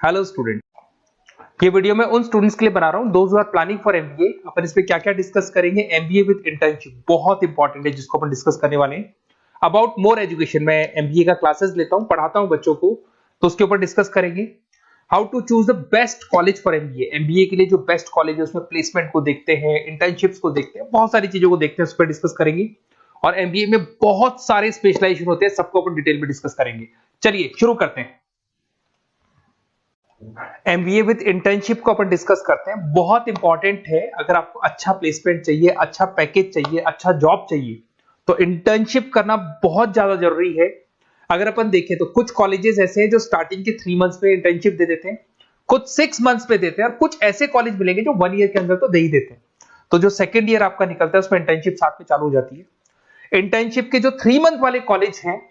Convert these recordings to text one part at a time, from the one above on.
Hello student, ये video मैं उन स्टूडेंट्स के लिए बना रहा हूं those who are planning for MBA. अपन इस पे क्या क्या डिस्कस करेंगे। एमबीए विद इंटर्नशिप बहुत इंपॉर्टेंट है जिसको अपन डिस्कस करने वाले हैं। अबाउट मोर एजुकेशन, मैं एमबीए का क्लासेस लेता हूं, पढ़ाता हूं बच्चों को, तो उसके ऊपर डिस्कस करेंगे। How to choose the best college for MBA. MBA के लिए जो बेस्ट कॉलेज है उसमें प्लेसमेंट को देखते हैं, इंटर्नशिप्स को देखते हैं, बहुत सारी चीजों को देखते हैं, उस पर डिस्कस करेंगे। और एमबीए में बहुत सारे स्पेशलाइजेशन होते हैं, सबको अपन डिटेल में डिस्कस करेंगे। चलिए शुरू करते हैं। एमबीए विद इंटर्नशिप को अपन डिस्कस करते हैं। बहुत इंपॉर्टेंट है, अगर आपको अच्छा प्लेसमेंट चाहिए, अच्छा पैकेज चाहिए, अच्छा जॉब चाहिए, तो इंटर्नशिप करना बहुत ज्यादा जरूरी है। अगर अपन देखें तो कुछ कॉलेजेस ऐसे हैं जो स्टार्टिंग के 3 मंथ्स में इंटर्नशिप दे देते हैं, कुछ 6 मंथ्स पे देते हैं, और कुछ ऐसे कॉलेज मिलेंगे जो 1 ईयर के अंदर तो दे ही देते हैं। तो जो सेकेंड ईयर आपका निकलता है उसमें इंटर्नशिप साथ में चालू हो जाती है। इंटर्नशिप के जो 3 मंथ वाले कॉलेज हैं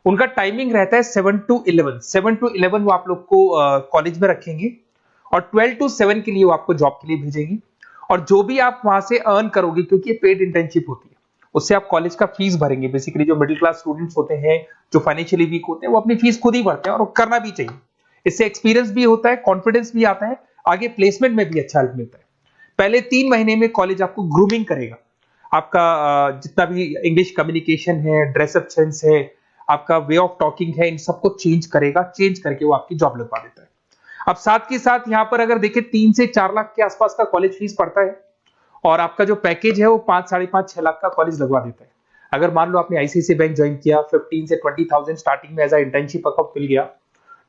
उनका टाइमिंग रहता है 7 to 11। 7 to 11 वो आप लोग को कॉलेज में रखेंगे, और 12 to 7 के लिए वो आपको जॉब के लिए भेजेंगे। और जो भी आप वहां से अर्न करोगे, क्योंकि ये पेड इंटर्नशिप होती है, उससे आप कॉलेज का फीस भरेंगे। बेसिकली जो मिडिल क्लास स्टूडेंट्स होते हैं, जो फाइनेंशियली वीक होते हैं, वो अपनी फीस खुद ही भरते हैं, और वो करना भी चाहिए। इससे एक्सपीरियंस भी होता है, कॉन्फिडेंस भी आता है, आगे प्लेसमेंट में भी अच्छा हेल्प मिलता है। पहले 3 महीने में कॉलेज आपको ग्रूमिंग करेगा। आपका जितना भी इंग्लिश कम्युनिकेशन है, ड्रेसअप सेंस है, आपका वे ऑफ टॉकिंग है, इन सबको चेंज करेगा। चेंज करके वो आपकी जॉब लगवा देता है। अब साथ के साथ यहाँ पर अगर देखें 3 से 4 लाख के आसपास का कॉलेज फीस पड़ता है, और आपका जो पैकेज है वो 5, 5.5, 6 लाख का कॉलेज लगवा देता है। अगर मान लो आपने आईसीआईसीआई बैंक ज्वाइन किया, 15 से 20,000 स्टार्टिंग में एज अ इंटर्नशिप अकाउंट मिल गया,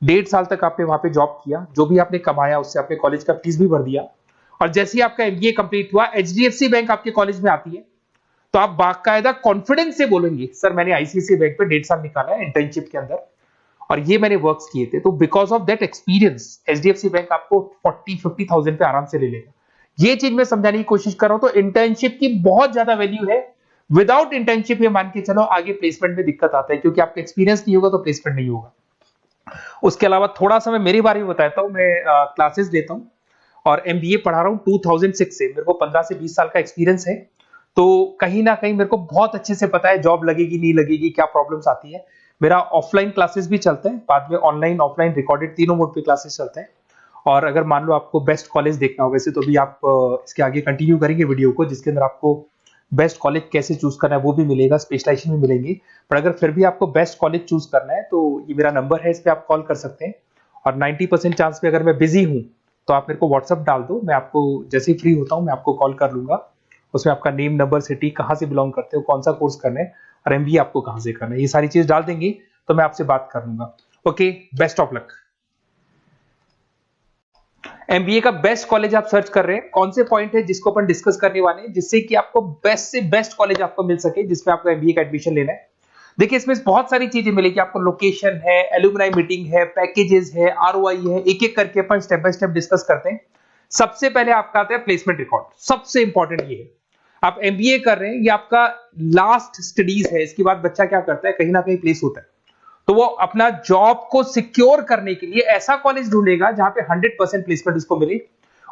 1.5 साल तक आपने वहां पे जॉब किया, जो भी आपने कमाया उससे आपने कॉलेज का फीस भी भर दिया, और जैसे ही आपका एमबीए कंप्लीट हुआ, एचडीएफसी बैंक आपके कॉलेज में आती है, तो आप बाकायदा कॉन्फिडेंस से बोलेंगे, सर मैंने आईसीआईसीआई बैंक पे 1.5 साल निकाला है इंटर्नशिप के अंदर, और ये मैंने वर्क्स किए थे। तो because of that experience HDFC bank आपको 40-50,000 पे आराम से ले लेगा। ये चीज मैं समझाने की कोशिश कर रहा हूं। तो इंटर्नशिप की बहुत ज्यादा वैल्यू है। विदाउट इंटर्नशिप ये मान के चलो आगे प्लेसमेंट में दिक्कत आता है, क्योंकि आपका एक्सपीरियंस नहीं होगा तो प्लेसमेंट नहीं होगा। उसके अलावा थोड़ा सा मैं मेरे बारे में बताता हूँ। मैं क्लासेस लेता हूँ और एमबीए पढ़ा रहा हूँ 2006 से। मेरे को 15 से 20 साल का एक्सपीरियंस है, तो कहीं ना कहीं मेरे को बहुत अच्छे से पता है जॉब लगेगी नहीं लगेगी, क्या प्रॉब्लम्स आती है। मेरा ऑफलाइन क्लासेस भी चलते हैं, बाद में ऑनलाइन ऑफलाइन रिकॉर्डेड तीनों मोड पे क्लासेस चलते हैं। और अगर मान लो आपको बेस्ट कॉलेज देखना हो, वैसे तो भी आप इसके आगे कंटिन्यू करेंगे वीडियो को, जिसके अंदर आपको बेस्ट कॉलेज कैसे चूज करना है वो भी मिलेगा, स्पेशलाइजेशन भी मिलेंगे। पर अगर फिर भी आपको बेस्ट कॉलेज चूज करना है तो ये मेरा नंबर है, इस पर आप कॉल कर सकते हैं। और 90% चांस पे अगर मैं बिजी हूँ तो आप मेरे को व्हाट्सअप डाल दो, मैं आपको जैसे ही फ्री होता हूँ मैं आपको कॉल कर लूंगा। उसमें आपका नेम, नंबर, सिटी, कहाँ से बिलोंग करते हो, कौन सा कोर्स करना है, और एमबीए आपको कहाँ से करना है, ये सारी चीज डाल देंगे तो मैं आपसे बात कर लूंगा। Okay, best of luck. MBA का बेस्ट कॉलेज आप सर्च कर रहे हैं, कौन से पॉइंट है जिसको अपन डिस्कस करने वाले हैं, जिससे कि आपको बेस्ट से बेस्ट कॉलेज आपको मिल सके जिसमें आपको एमबीए का एडमिशन लेना है। देखिए इसमें बहुत सारी चीजें मिलेगी आपको। लोकेशन है, एलुमनाई मीटिंग है, पैकेजेस है, आरओआई है, एक एक करके अपन स्टेप बाय स्टेप डिस्कस करते हैं। सबसे पहले आपका आता है प्लेसमेंट रिकॉर्ड। सबसे इंपॉर्टेंट ये है, आप एमबीए कर रहे हैं, ये आपका लास्ट स्टडीज है। इसके बाद बच्चा क्या करता है, कहीं ना कहीं प्लेस होता है, तो वो अपना जॉब को सिक्योर करने के लिए ऐसा कॉलेज ढूंढेगा जहां पे 100% प्लेसमेंट उसको मिले।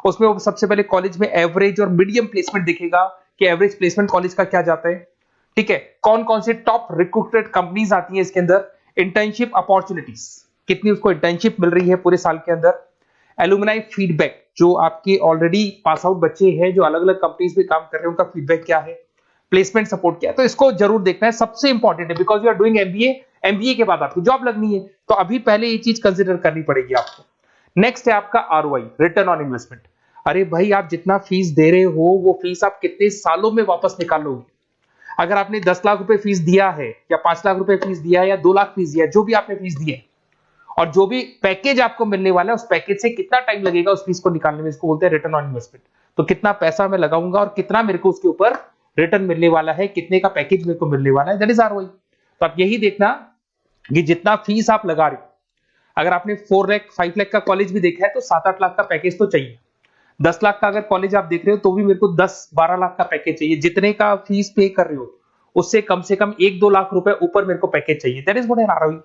उसमें वो सबसे पहले कॉलेज में एवरेज और मीडियम प्लेसमेंट दिखेगा कि एवरेज प्लेसमेंट कॉलेज का क्या जाता है, ठीक है। कौन कौन से टॉप रिक्रूटेड कंपनीज आती हैं इसके अंदर, इंटर्नशिप अपॉर्चुनिटीज कितनी उसको इंटर्नशिप मिल रही है पूरे साल के अंदर, एलुमनाई फीडबैक, जो आपके ऑलरेडी पास आउट बच्चे हैं जो अलग अलग कंपनीज में काम कर रहे हैं उनका फीडबैक क्या है, प्लेसमेंट सपोर्ट क्या है। तो इसको जरूर देखना है, सबसे इंपॉर्टेंट है, because you are doing MBA. MBA के बाद आपको जॉब लगनी है, तो अभी पहले ये चीज कंसिडर करनी पड़ेगी आपको। नेक्स्ट है आपका आरओआई, रिटर्न ऑन इन्वेस्टमेंट। अरे भाई, आप जितना फीस दे रहे हो वो फीस आप कितने सालों में वापस निकालोगे। अगर आपने 10 लाख रुपए फीस दिया है, या 5 लाख रुपए फीस दिया है, या 2 लाख फीस दिया है, जो भी आपने फीस दी है, और जो भी पैकेज आपको मिलने वाला है उस पैकेज से कितना टाइम लगेगा उस फीस को निकालने में, इसको बोलते हैं रिटर्न ऑन इन्वेस्टमेंट। तो कितना पैसा मैं लगाऊंगा और कितना मेरे को उसके ऊपर रिटर्न मिलने वाला है, कितने का पैकेज मेरे को मिलने वाला है, दैट इज आरओआई। तो आप यही देखना कि जितना फीस आप लगा रहे हो, अगर आपने 4 लाख 5 लाख का कॉलेज भी देखा है तो 7-8 लाख का पैकेज तो चाहिए। 10 लाख का अगर कॉलेज आप देख रहे हो तो भी मेरे को 10-12 लाख का पैकेज चाहिए। जितने का फीस पे कर रहे हो उससे कम से कम 1-2 लाख रुपए ऊपर मेरे को पैकेज चाहिए, that is what I ROI.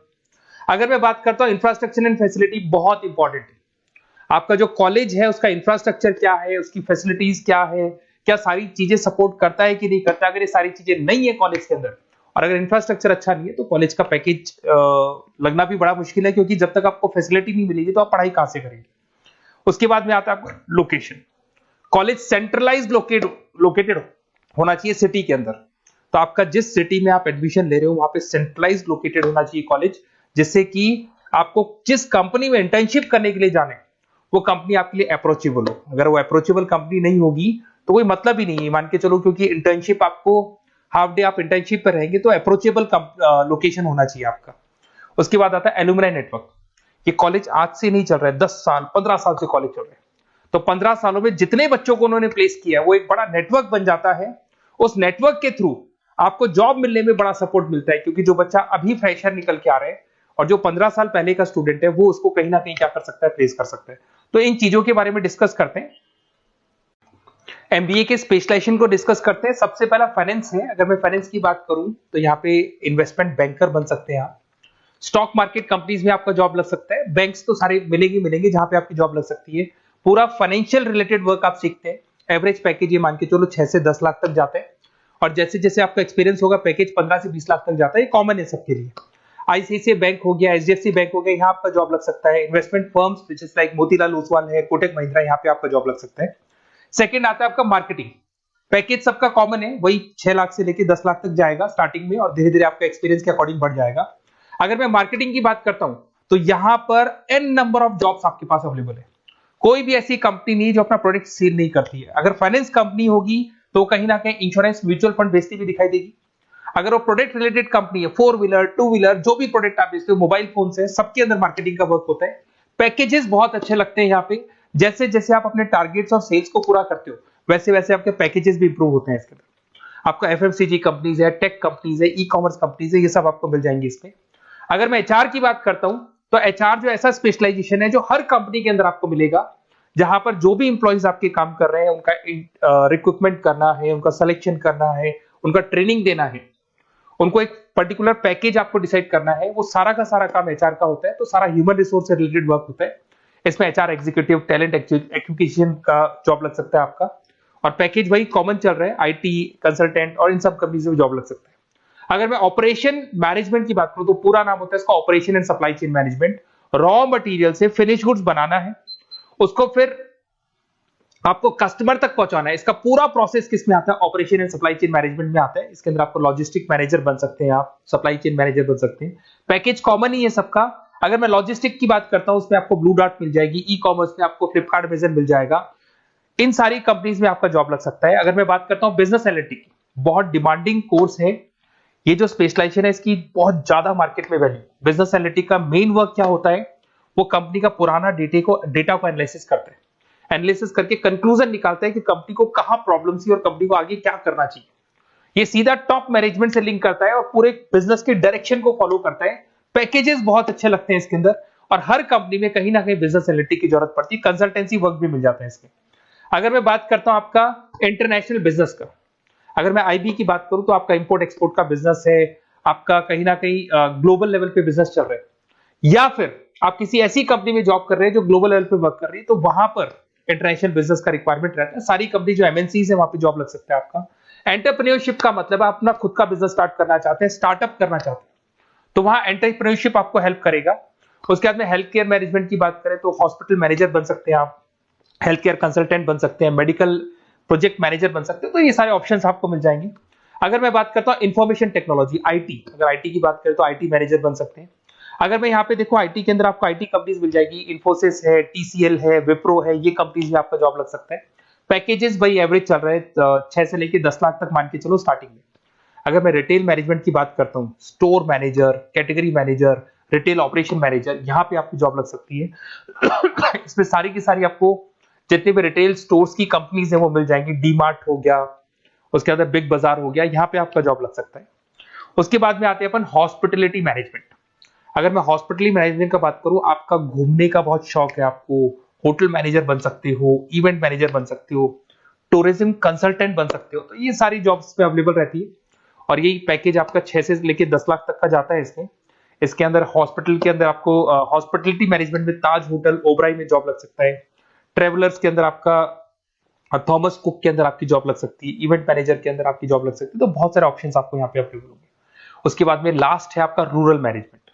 अगर मैं बात करता हूं इंफ्रास्ट्रक्चर एंड फैसिलिटी, बहुत इंपॉर्टेंट है। आपका जो कॉलेज है उसका इंफ्रास्ट्रक्चर क्या है, उसकी फैसिलिटीज क्या है, क्या सारी चीजें सपोर्ट करता है कि नहीं करता। अगर ये सारी चीजें नहीं है कॉलेज के अंदर, और अगर इंफ्रास्ट्रक्चर अच्छा नहीं है तो कॉलेज का पैकेज लगना भी बड़ा मुश्किल है, क्योंकि जब तक आपको फैसिलिटी नहीं मिलेगी तो आप पढ़ाई कहां से करेंगे। उसके बाद में आता है आपका लोकेशन। कॉलेज सेंट्रलाइज लोकेटेड होना चाहिए सिटी के अंदर। तो आपका जिस सिटी में आप एडमिशन ले रहे हो वहां पे सेंट्रलाइज लोकेटेड होना चाहिए कॉलेज, जिससे कि आपको जिस कंपनी में इंटर्नशिप करने के लिए जाने वो कंपनी आपके लिए अप्रोचेबल हो। अगर वो अप्रोचेबल कंपनी नहीं होगी तो कोई मतलब ही नहीं है, मान के चलो, क्योंकि इंटर्नशिप आपको हाफ डे आप इंटर्नशिप पर रहेंगे तो अप्रोचेबल लोकेशन होना चाहिए आपका। उसके बाद आता है एलुमनाई नेटवर्क। ये कॉलेज आज से नहीं चल रहा है, 10 साल 15 साल से कॉलेज चल रहा है। तो 15 सालों में जितने बच्चों को उन्होंने प्लेस किया वो एक बड़ा नेटवर्क बन जाता है। उस नेटवर्क के थ्रू आपको जॉब मिलने में बड़ा सपोर्ट मिलता है, क्योंकि जो बच्चा अभी फ्रेशर निकल के आ रहे हैं और जो 15 साल पहले का स्टूडेंट है वो उसको कहीं ना कहीं क्या कर सकता है, प्लेस कर सकता है। तो इन चीजों के बारे में डिस्कस करते हैं। एमबीए के स्पेशलाइजेशन को डिस्कस करते हैं। सबसे पहला फाइनेंस है। अगर मैं फाइनेंस की बात करूं तो यहाँ पे इन्वेस्टमेंट बैंकर बन सकते हैं आप। स्टॉक मार्केट कंपनीज में आपका जॉब लग सकता है। बैंक्स तो सारे मिलेंगे जहां पे आपकी जॉब लग सकती है। पूरा फाइनेंशियल रिलेटेड वर्क आप सीखते हैं। एवरेज पैकेज ये मान के चलो 6 से 10 लाख तक जाते हैं, और जैसे जैसे आपका एक्सपीरियंस होगा पैकेज 15 से 20 लाख तक जाता है। ये कॉमन है सबके लिए। आईसीआईसीआई बैंक हो गया, एचडीएफसी बैंक हो गया, यहाँ आपका जॉब लग सकता है। Investment firms which is like Motilal Oswal है, कोटक महिंद्रा, यहाँ पे आपका जॉब लग सकता है। सेकंड आता है आपका मार्केटिंग। पैकेज सबका कॉमन है, वही 6 लाख से लेकर 10 लाख तक जाएगा स्टार्टिंग में, और धीरे धीरे आपका एक्सपीरियंस के अकॉर्डिंग बढ़ जाएगा। अगर मैं मार्केटिंग की बात करता हूं तो यहां पर एन नंबर ऑफ जॉब्स आपके पास अवेलेबल है। कोई भी ऐसी कंपनी नहीं जो अपना प्रोडक्ट सेल नहीं करती है। अगर फाइनेंस कंपनी होगी तो कहीं ना कहीं इंश्योरेंस म्यूचुअल फंड बेचती भी दिखाई देगी। अगर वो प्रोडक्ट रिलेटेड कंपनी है, 4 व्हीलर 2 व्हीलर जो भी प्रोडक्ट आप बेचते हो, मोबाइल फोन से, सबके अंदर मार्केटिंग का वर्क होता है। पैकेजेस बहुत अच्छे लगते हैं यहाँ पे। जैसे जैसे आप अपने टारगेट्स और सेल्स को पूरा करते हो वैसे वैसे आपके पैकेजेस भी इंप्रूव होते हैं इसके अंदर। आपका एफएमसीजी कंपनीज है, टेक कंपनीज है, ई कॉमर्स कंपनीज है, ये सब आपको मिल जाएंगे इसमें। अगर मैं एचआर की बात करता हूं तो एचआर जो ऐसा स्पेशलाइजेशन है जो हर कंपनी के अंदर आपको मिलेगा, जहां पर जो भी इंप्लॉइज आपके काम कर रहे हैं उनका रिक्रूटमेंट करना है, उनका सिलेक्शन करना है, उनका ट्रेनिंग देना है, उनको एक पर्टिकुलर पैकेज आपको डिसाइड करना है, वो सारा का सारा काम एचआर का होता है। तो सारा ह्यूमन रिसोर्स से रिलेटेड वर्क होता है। इसमें एचआर एग्जीक्यूटिव, टैलेंट एक्विजिशन का जॉब लग सकता है आपका, और पैकेज वही कॉमन चल रहा है, आईटी कंसल्टेंट और इन सब कंपनीज में जॉब लग सकता है। अगर मैं ऑपरेशन मैनेजमेंट की बात करूं तो पूरा नाम होता है इसका operation and supply chain management. Raw material से फिनिश गुड्स बनाना है, उसको फिर आपको कस्टमर तक पहुंचाना है। इसका पूरा प्रोसेस किस में आता है, operation and supply chain management में आता है। इसके अंदर आपको लॉजिस्टिक मैनेजर बन सकते हैं, आप सप्लाई चेन मैनेजर बन सकते हैं। पैकेज कॉमन ही है सबका। अगर मैं लॉजिस्टिक की बात करता हूं उसमें आपको ब्लू डार्ट मिल जाएगी, ई कॉमर्स में आपको फ्लिपकार्ट अमेज़न मिल जाएगा। इन सारी कंपनीज में आपका जॉब लग सकता है। अगर मैं बात करता हूं बिजनेस एनालिटिक की, बहुत डिमांडिंग कोर्स है ये जो स्पेशलाइजेशन है, इसकी बहुत ज्यादा मार्केट में वैल्यू। बिजनेस एनालिटिक का मेन वर्क क्या होता है, वो कंपनी का पुराना डेटा को एनालिसिस करते हैं। एनालिसिस करके कंक्लूजन निकालते हैं कि कंपनी को कहां प्रॉब्लम थी और कंपनी को आगे क्या करना चाहिए। ये सीधा टॉप मैनेजमेंट से लिंक करता है और पूरे बिजनेस के डायरेक्शन को फॉलो करता है। पैकेजेस बहुत अच्छे लगते हैं इसके अंदर, और हर कंपनी में कहीं ना कहीं बिजनेस एनालिटिक की जरूरत पड़ती है। कंसल्टेंसी वर्क भी मिल जाता है इसमें। अगर मैं बात करता हूं आपका इंटरनेशनल बिजनेस का, अगर मैं आईबी की बात करूं तो आपका इंपोर्ट एक्सपोर्ट का बिजनेस है, आपका कहीं ना कहीं ग्लोबल लेवल पे बिजनेस चल रहा है, या फिर आप किसी ऐसी कंपनी में जॉब कर रहे हैं जो ग्लोबल लेवल पे वर्क कर रही है, तो वहां पर इंटरनेशनल बिजनेस का रिक्वायरमेंट रहता है। सारी कंपनी जो एमएनसीज है वहां पे जॉब लग सकता है आपका। एंटरप्रेन्योरशिप का मतलब आप अपना खुद का बिजनेस स्टार्ट करना चाहते हैं, स्टार्टअप करना चाहते हैं, तो वहां एंटरप्रेन्योरशिप आपको हेल्प करेगा। उसके बाद में हेल्थ केयर मैनेजमेंट की बात करें तो हॉस्पिटल मैनेजर बन सकते हैं आप, हेल्थ केयर कंसल्टेंट बन सकते हैं, मेडिकल प्रोजेक्ट मैनेजर बन सकते हैं। तो ये सारे ऑप्शंस आपको मिल जाएंगे। अगर मैं बात करता हूं इंफॉर्मेशन टेक्नोलॉजी, आईटी, अगर आईटी की बात करें तो आईटी मैनेजर बन सकते हैं। अगर मैं यहाँ पे देखो आईटी के अंदर आपको आईटी कंपनीज मिल जाएगी, इन्फोसिस है, टीसीएल है, विप्रो है, ये कंपनीज में आपका जॉब लग सकता है। पैकेजेस भाई एवरेज चल रहे हैं 6 से लेके 10 लाख तक मान के चलो स्टार्टिंग में। अगर मैं रिटेल मैनेजमेंट की बात करता हूँ, store manager, category manager, retail operation manager, यहाँ पे आपकी जॉब लग सकती है। इसमें सारी की सारी आपको जितने भी रिटेल स्टोर्स की कंपनीज है वो मिल जाएंगी। डीमार्ट हो गया, उसके बाद बिग बाजार हो गया, यहाँ पे आपका जॉब लग सकता है। उसके बाद में आते हैं अपन हॉस्पिटलिटी मैनेजमेंट। अगर मैं हॉस्पिटलिटी मैनेजमेंट का बात करूं, आपका घूमने का बहुत शौक है, आपको होटल मैनेजर बन सकते हो, इवेंट मैनेजर बन सकते हो, टूरिज्म कंसल्टेंट बन सकते हो, तो ये सारी जॉब्स पे अवेलेबल रहती है। और यही पैकेज आपका 6 से लेके 10 लाख तक का जाता है इसमें। इसके अंदर हॉस्पिटल के अंदर आपको हॉस्पिटलिटी मैनेजमेंट में ताज होटल, ओबराई में जॉब लग सकता है। ट्रेवलर्स के अंदर आपका थॉमस कुक के अंदर आपकी जॉब लग सकती है, इवेंट मैनेजर के अंदर आपकी जॉब लग सकती है। तो बहुत सारे ऑप्शंस आपको यहाँ पे अवेलेबल होंगे। उसके बाद में लास्ट है आपका रूरल मैनेजमेंट।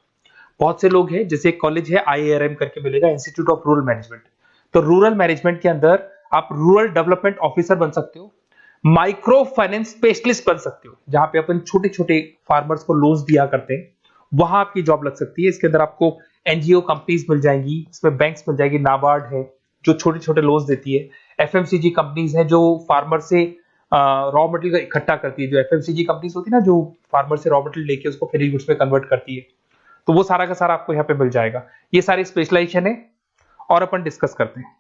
बहुत से लोग हैं, जैसे एक कॉलेज है IIRM करके मिलेगा, इंस्टीट्यूट ऑफ रूरल मैनेजमेंट। तो रूरल मैनेजमेंट के अंदर आप रूरल डेवलपमेंट ऑफिसर बन सकते हो, माइक्रो फाइनेंस स्पेशलिस्ट बन सकते हो, जहां पे अपन छोटे छोटे फार्मर्स को लोन्स दिया करते हैं, वहां आपकी जॉब लग सकती है। इसके अंदर आपको एनजीओ कंपनीज मिल जाएंगी, इसमें बैंक्स मिल जाएगी, नाबार्ड है जो छोटे छोटे लोन्स देती है, एफएमसीजी कंपनीज है जो फार्मर से रॉ मटेरियल इकट्ठा करती है। जो एफएमसीजी कंपनीज होती है ना, जो फार्मर से रॉ मटेरियल लेके उसको फिर गुड्स में कन्वर्ट करती है, तो वो सारा का सारा आपको यहाँ पे मिल जाएगा। ये सारी स्पेशलाइजेशन है और अपन डिस्कस करते हैं।